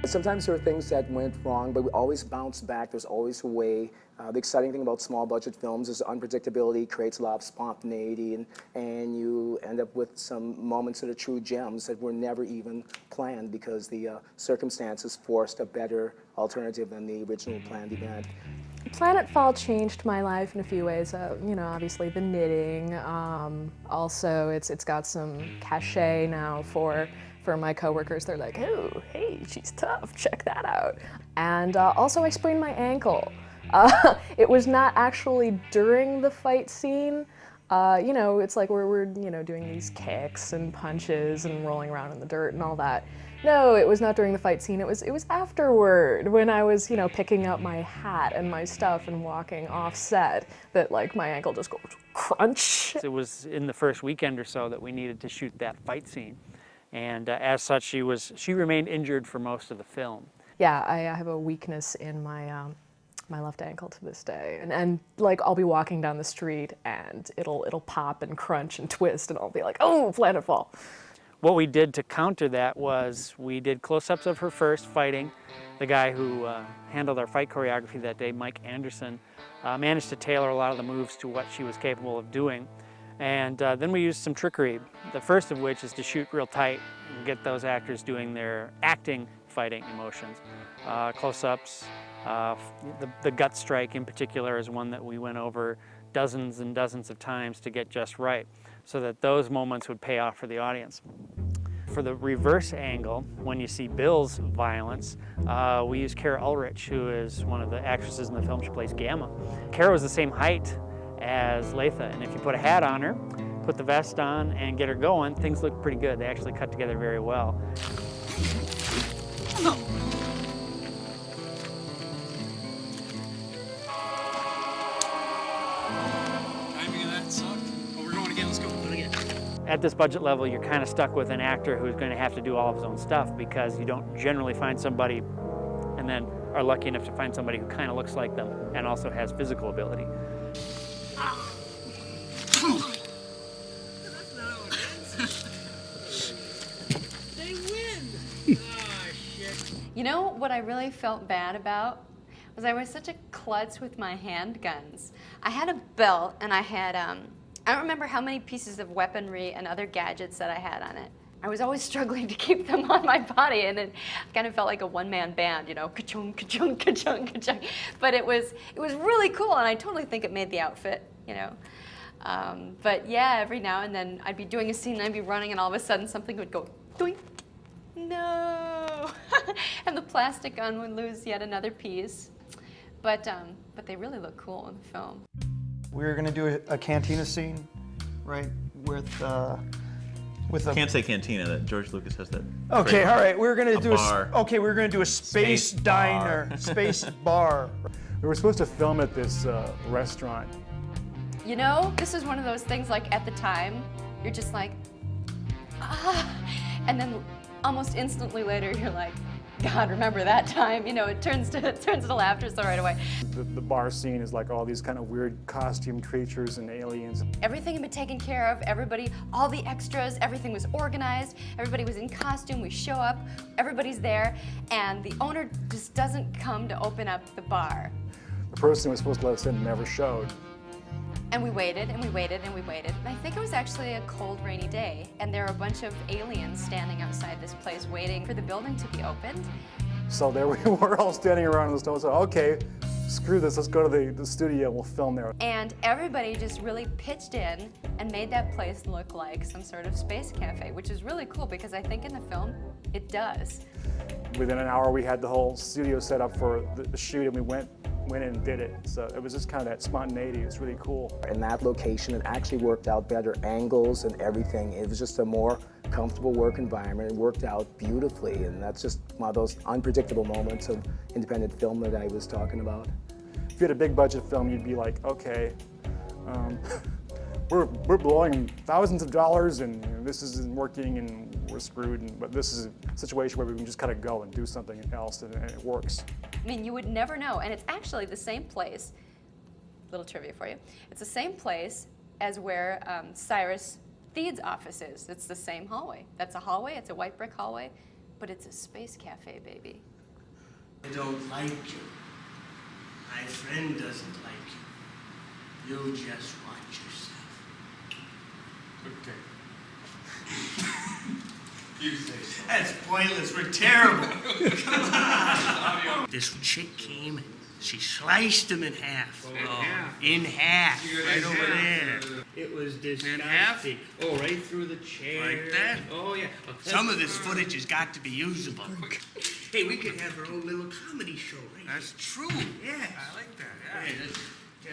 Sometimes there are things that went wrong, but we always bounce back. There's always a way. The exciting thing about small budget films is unpredictability creates a lot of spontaneity, and you end up with some moments that are true gems that were never even planned because the circumstances forced a better alternative than the original planned event. Planetfall changed my life in a few ways. You know, obviously the knitting. Also, it's got some cachet now for my coworkers. They're like, oh, hey, she's tough, check that out. And also I sprained my ankle. It was not actually during the fight scene. You know, it's like we're you know, doing these kicks and punches and rolling around in the dirt and all that. No, it was not during the fight scene. It was afterward when I was, you know, picking up my hat and my stuff and walking off set that like my ankle just goes crunch. It was in the first weekend or so that we needed to shoot that fight scene. And as such, she remained injured for most of the film. Yeah, I have a weakness in my my left ankle to this day, and like I'll be walking down the street and it'll pop and crunch and twist, and I'll be like, oh, Planetfall. What we did to counter that was we did close-ups of her first fighting. The guy who handled our fight choreography that day, Mike Anderson, managed to tailor a lot of the moves to what she was capable of doing. And then we used some trickery, the first of which is to shoot real tight and get those actors doing their acting fighting emotions. Close-ups, the gut strike in particular is one that we went over dozens and dozens of times to get just right, so that those moments would pay off for the audience. For the reverse angle, when you see Bill's violence, we used Kara Ulrich, who is one of the actresses in the film. She plays Gamma. Kara was the same height as Latha, and if you put a hat on her, put the vest on, and get her going, things look pretty good. They actually cut together very well. At this budget level, you're kind of stuck with an actor who's going to have to do all of his own stuff because you don't generally find somebody and then are lucky enough to find somebody who kind of looks like them and also has physical ability. They win! Oh, shit. You know what I really felt bad about? Was I was such a klutz with my handguns. I had a belt and I had, I don't remember how many pieces of weaponry and other gadgets that I had on it. I was always struggling to keep them on my body, and it kind of felt like a one-man band, you know, ka-chung, ka-chung, ka-chung, ka-chung. But it was really cool, and I totally think it made the outfit, you know. But yeah, every now and then I'd be doing a scene and I'd be running, and all of a sudden something would go doink. No! And the plastic gun would lose yet another piece. But they really look cool in the film. We were going to do a cantina scene, right, with a... Can't say cantina, that George Lucas has that. Okay, all right, we were going to do bar. Okay, we were going to do a space diner, space bar. We were supposed to film at this restaurant. You know, this is one of those things, like, at the time, you're just like, ah, and then almost instantly later, you're like, God, remember that time? You know, it turns to laughter so right away. The bar scene is like all these kind of weird costume creatures and aliens. Everything had been taken care of, everybody, all the extras, everything was organized, everybody was in costume, we show up, everybody's there, and the owner just doesn't come to open up the bar. The person who was supposed to let us in never showed. And we waited, and we waited, and we waited. And I think it was actually a cold, rainy day, and there were a bunch of aliens standing outside this place waiting for the building to be opened. So there we were all standing around in the stone, so okay, screw this, let's go to the studio and we'll film there. And everybody just really pitched in and made that place look like some sort of space cafe, which is really cool because I think in the film, it does. Within an hour we had the whole studio set up for the shoot, and we went in and did it. So it was just kind of that spontaneity. It's really cool. In that location, it actually worked out better angles and everything. It was just a more comfortable work environment. It worked out beautifully, and that's just one of those unpredictable moments of independent film that I was talking about. If you had a big budget film, you'd be like, okay, we're blowing thousands of dollars, and this isn't working, and we're screwed. But this is a situation where we can just kind of go and do something else, and it works. I mean, you would never know, and it's actually the same place. Little trivia for you. It's the same place as where Cyrus Theed's office is. It's the same hallway. That's a hallway. It's a white brick hallway, but it's a space cafe, baby. I don't like you. My friend doesn't like you. You'll just watch yourself. Okay. You say so. That's pointless. We're terrible. Come on. This chick came, she sliced him in half. In half. Right over there. It was disgusting. In half? Oh, right through the chair. Like that? Oh, yeah. Some of this footage has got to be usable. Hey, we could have our own little comedy show, right? That's true. Yeah. I like that. Yeah.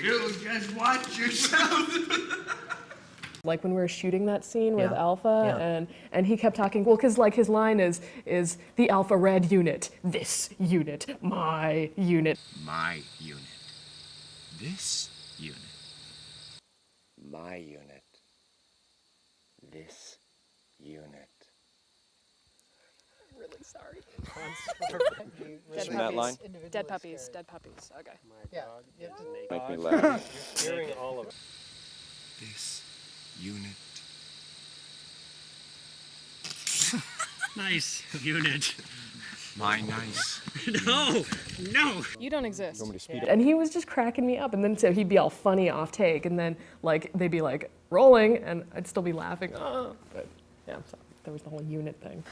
You just watch yourself. Like when we were shooting that scene with Alpha, and he kept talking, well, because like his line is the Alpha Red unit, this unit, my unit. My unit. This unit. My unit. This unit. I'm really sorry. Dead puppies. Dead puppies. Dead puppies. Okay. Yeah, you have to Make me laugh. You're hearing all of it. This unit. Nice unit. My nice. No. You don't exist. And he was just cracking me up, and then so he'd be all funny off take, and then like they'd be like rolling, and I'd still be laughing. Oh, but yeah, so there was the whole unit thing.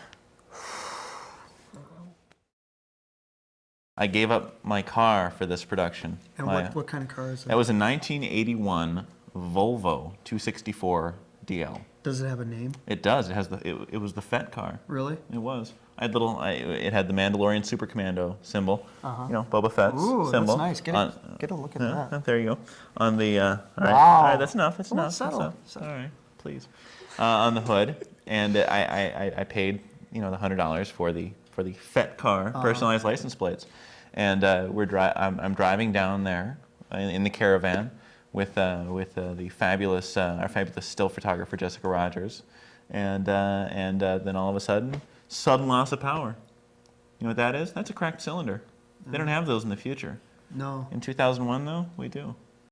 I gave up my car for this production. And what kind of car is it? That was a 1981 Volvo 264 DL. Does it have a name? It does. It has it was the Fett car. Really? It was. It had the Mandalorian Super Commando symbol. You know, Boba Fett's symbol. That's nice. Get a look at that. There you go. On the all right. Wow. All right, that's enough. That's Come on, enough. settle. That's enough. All right, please. On the hood, and I paid the $100 for the Fett car personalized license plates, and I'm driving down there in the caravan with the fabulous our fabulous still photographer Jessica Rogers, and then all of a sudden loss of power. You know what that is? That's a cracked cylinder. They don't have those in the future. No. In 2001 though, we do.